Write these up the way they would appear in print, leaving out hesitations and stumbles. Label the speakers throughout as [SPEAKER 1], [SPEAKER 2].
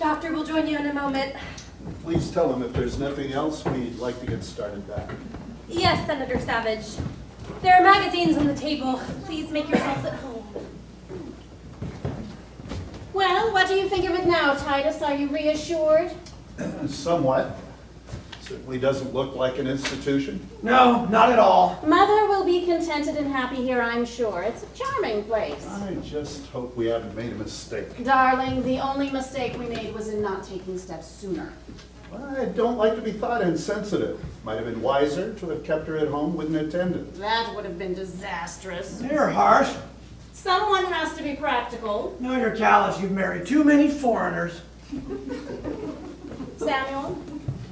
[SPEAKER 1] Doctor will join you in a moment.
[SPEAKER 2] Please tell him if there's nothing else, we'd like to get started back.
[SPEAKER 1] Yes, Senator Savage. There are magazines on the table. Please make yourselves at home.
[SPEAKER 3] Well, what do you think of it now, Titus? Are you reassured?
[SPEAKER 2] Somewhat. Certainly doesn't look like an institution.
[SPEAKER 4] No, not at all.
[SPEAKER 3] Mother will be contented and happy here, I'm sure. It's a charming place.
[SPEAKER 2] I just hope we haven't made a mistake.
[SPEAKER 3] Darling, the only mistake we made was in not taking steps sooner.
[SPEAKER 2] I don't like to be thought insensitive. Might have been wiser to have kept her at home with an attendant.
[SPEAKER 3] That would have been disastrous.
[SPEAKER 4] You're harsh.
[SPEAKER 3] Someone has to be practical.
[SPEAKER 4] No, you're callous. You've married too many foreigners.
[SPEAKER 3] Samuel,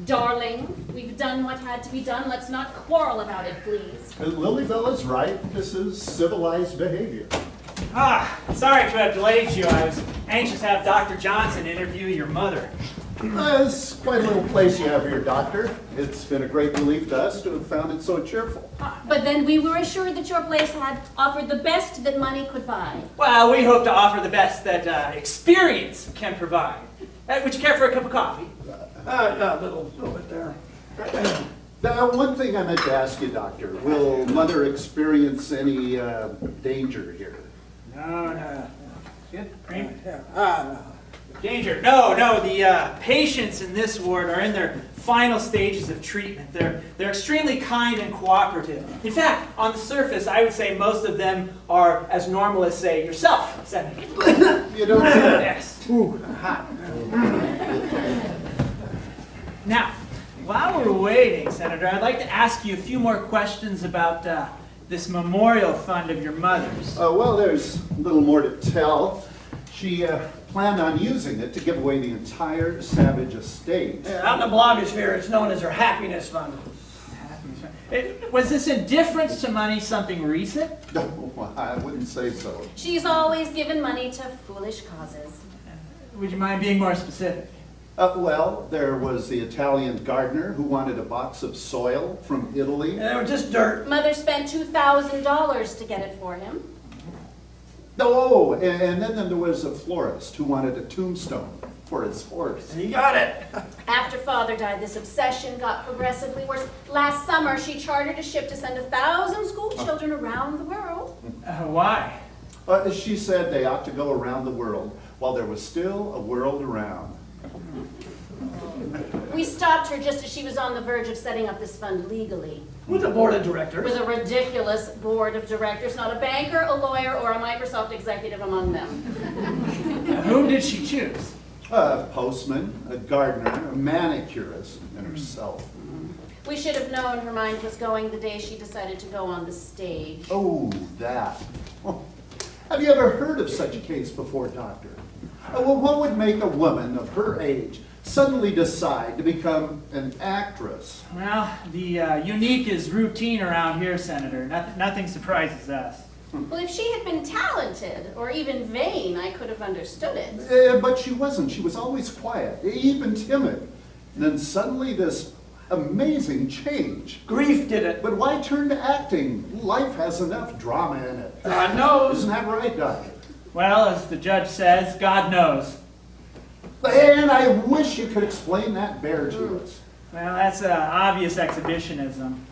[SPEAKER 3] darling, we've done what had to be done. Let's not quarrel about it, please.
[SPEAKER 2] Lilybella's right. This is civilized behavior.
[SPEAKER 5] Sorry to have delayed you. I was anxious to have Dr. Johnson interview your mother.
[SPEAKER 2] It's quite a little place you have here, Doctor. It's been a great relief to us to have found it so cheerful.
[SPEAKER 3] But then we were assured that your place had offered the best that money could buy.
[SPEAKER 5] Well, we hope to offer the best that experience can provide. Would you care for a cup of coffee?
[SPEAKER 4] A little bit there.
[SPEAKER 2] One thing I meant to ask you, Doctor. Will Mother experience any danger here?
[SPEAKER 5] No. Good. Cream?
[SPEAKER 4] No.
[SPEAKER 5] Danger. No. The patients in this ward are in their final stages of treatment. They're extremely kind and cooperative. In fact, on the surface, I would say most of them are as normal as, say, yourself, Senator.
[SPEAKER 2] You don't say.
[SPEAKER 5] Yes.
[SPEAKER 4] Ooh, hot.
[SPEAKER 5] Now, while we're waiting, Senator, I'd like to ask you a few more questions about this memorial fund of your mother's.
[SPEAKER 2] Well, there's a little more to tell. She planned on using it to give away the entire Savage estate.
[SPEAKER 4] Out in the blogosphere, it's known as her happiness fund.
[SPEAKER 5] Was this indifference to money something recent?
[SPEAKER 2] No, I wouldn't say so.
[SPEAKER 3] She's always given money to foolish causes.
[SPEAKER 5] Would you mind being more specific?
[SPEAKER 2] Well, there was the Italian gardener who wanted a box of soil from Italy.
[SPEAKER 4] They were just dirt.
[SPEAKER 3] Mother spent $2,000 to get it for him.
[SPEAKER 2] Oh, and then there was a florist who wanted a tombstone for his horse.
[SPEAKER 4] You got it.
[SPEAKER 3] After Father died, this obsession got progressively worse. Last summer, she chartered a ship to send 1,000 school children around the world.
[SPEAKER 5] Why?
[SPEAKER 2] She said they ought to go around the world while there was still a world around.
[SPEAKER 3] We stopped her just as she was on the verge of setting up this fund legally.
[SPEAKER 4] With the board of directors.
[SPEAKER 3] With a ridiculous board of directors, not a banker, a lawyer, or a Microsoft executive among them.
[SPEAKER 5] Whom did she choose?
[SPEAKER 2] A postman, a gardener, a manicurist, and herself.
[SPEAKER 3] We should have known her mind was going the day she decided to go on the stage.
[SPEAKER 2] Oh, that. Have you ever heard of such a case before, Doctor? Well, what would make a woman of her age suddenly decide to become an actress?
[SPEAKER 5] Well, the unique is routine around here, Senator. Nothing surprises us.
[SPEAKER 3] Well, if she had been talented or even vain, I could have understood it.
[SPEAKER 2] But she wasn't. She was always quiet, even timid. And then suddenly this amazing change.
[SPEAKER 4] Grief did it.
[SPEAKER 2] But why turn to acting? Life has enough drama in it.
[SPEAKER 4] God knows.
[SPEAKER 2] Isn't that right, Doctor?
[SPEAKER 5] Well, as the judge says, God knows.
[SPEAKER 2] And I wish you could explain that bear to us.
[SPEAKER 5] Well, that's obvious exhibitionism.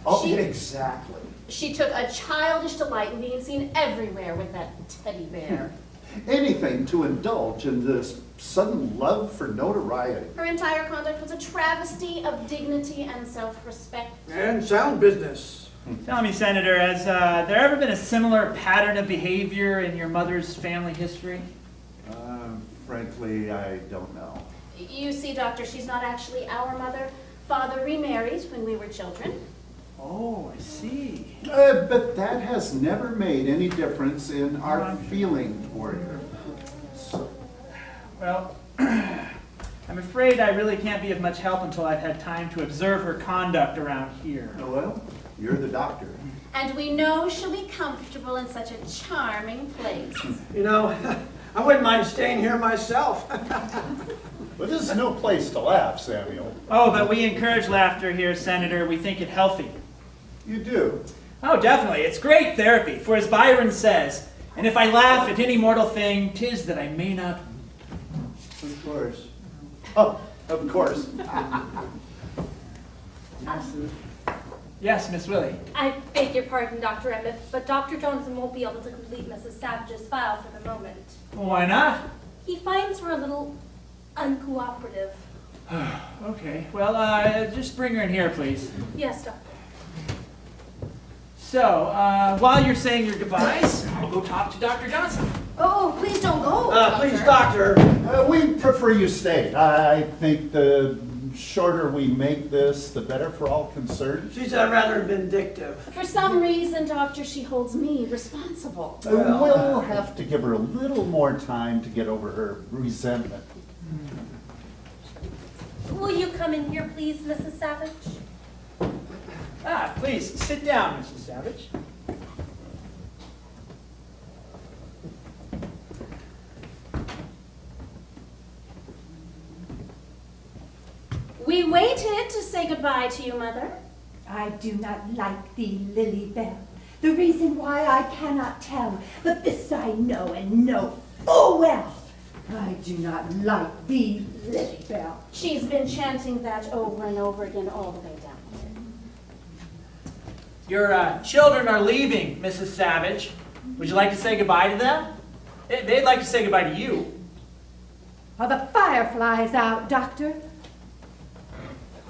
[SPEAKER 2] Oh, exactly.
[SPEAKER 3] She took a childish delight in being seen everywhere with that teddy bear.
[SPEAKER 2] Anything to indulge in this sudden love for notoriety.
[SPEAKER 3] Her entire conduct was a travesty of dignity and self-respect.
[SPEAKER 4] And sound business.
[SPEAKER 5] Tell me, Senator, has there ever been a similar pattern of behavior in your mother's family history?
[SPEAKER 2] Frankly, I don't know.
[SPEAKER 3] You see, Doctor, she's not actually our mother. Father remarried when we were children.
[SPEAKER 5] Oh, I see.
[SPEAKER 2] But that has never made any difference in our feeling toward her. So,
[SPEAKER 5] Well, I'm afraid I really can't be of much help until I've had time to observe her conduct around here.
[SPEAKER 2] well, you're the doctor.
[SPEAKER 3] And we know she'll be comfortable in such a charming place.
[SPEAKER 4] You know, I wouldn't mind staying here myself.
[SPEAKER 2] But this is no place to laugh, Samuel.
[SPEAKER 5] Oh, but we encourage laughter here, Senator. We think it healthy.
[SPEAKER 2] You do.
[SPEAKER 5] Oh, definitely. It's great therapy. For as Byron says, and if I laugh at any mortal thing, 'tis that I may not
[SPEAKER 2] Of course. Oh, of course.
[SPEAKER 5] Yes, Miss Willie.
[SPEAKER 1] I beg your pardon, Dr. Emmett, but Dr. Johnson won't be able to complete Mrs. Savage's file for the moment.
[SPEAKER 5] Why not?
[SPEAKER 1] He finds her a little uncooperative.
[SPEAKER 5] Okay, well, just bring her in here, please.
[SPEAKER 1] Yes, Doctor.
[SPEAKER 5] So, while you're saying your goodbyes, I'll go talk to Dr. Johnson.
[SPEAKER 3] Oh, please don't go,
[SPEAKER 4] Please, doctor.
[SPEAKER 2] We prefer you stay. I think the shorter we make this, the better for all concerned.
[SPEAKER 4] She's rather vindictive.
[SPEAKER 3] For some reason, Doctor, she holds me responsible.
[SPEAKER 2] We'll have to give her a little more time to get over her resentment.
[SPEAKER 1] Will you come in here, please, Mrs. Savage?
[SPEAKER 5] Please, sit down, Mrs. Savage.
[SPEAKER 3] We waited to say goodbye to you, Mother.
[SPEAKER 6] I do not like thee, Lily Bell. The reason why I cannot tell, but this I know and know full well. I do not like thee, Lily Bell.
[SPEAKER 3] She's been chanting that over and over again all the way down here.
[SPEAKER 5] Your children are leaving, Mrs. Savage. Would you like to say goodbye to them? They'd like to say goodbye to you.
[SPEAKER 6] Are the fireflies out, Doctor?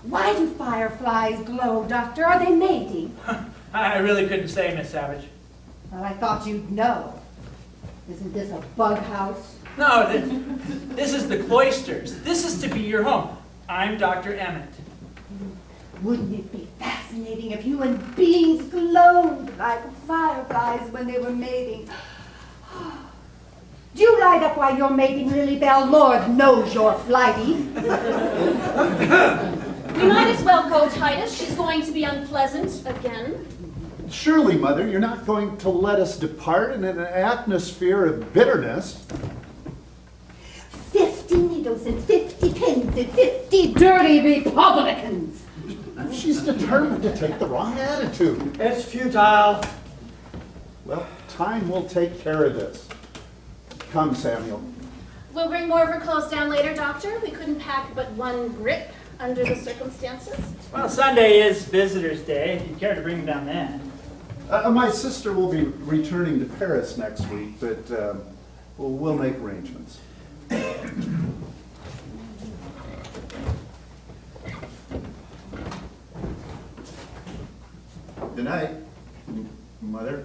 [SPEAKER 6] Why do fireflies glow, Doctor? Are they mating?
[SPEAKER 5] I really couldn't say, Miss Savage.
[SPEAKER 6] Well, I thought you'd know. Isn't this a bug house?
[SPEAKER 5] No, this is the Cloisters. This is to be your home. I'm Dr. Emmett.
[SPEAKER 6] Wouldn't it be fascinating if human beings glowed like fireflies when they were mating? Do you light up while you're mating, Lily Bell? Lord knows you're flighty.
[SPEAKER 3] We might as well go, Titus. She's going to be unpleasant again.
[SPEAKER 2] Surely, Mother, you're not going to let us depart in an atmosphere of bitterness.
[SPEAKER 6] 50 needles and 50 pins and 50 dirty Republicans.
[SPEAKER 2] She's determined to take the wrong attitude.
[SPEAKER 4] It's futile.
[SPEAKER 2] Well, time will take care of this. Come, Samuel.
[SPEAKER 3] We'll bring more of her clothes down later, Doctor. We couldn't pack but one grip under the circumstances.
[SPEAKER 5] Well, Sunday is Visitor's Day, if you care to bring them down then.
[SPEAKER 2] My sister will be returning to Paris next week, but we'll make arrangements. Good night, Mother.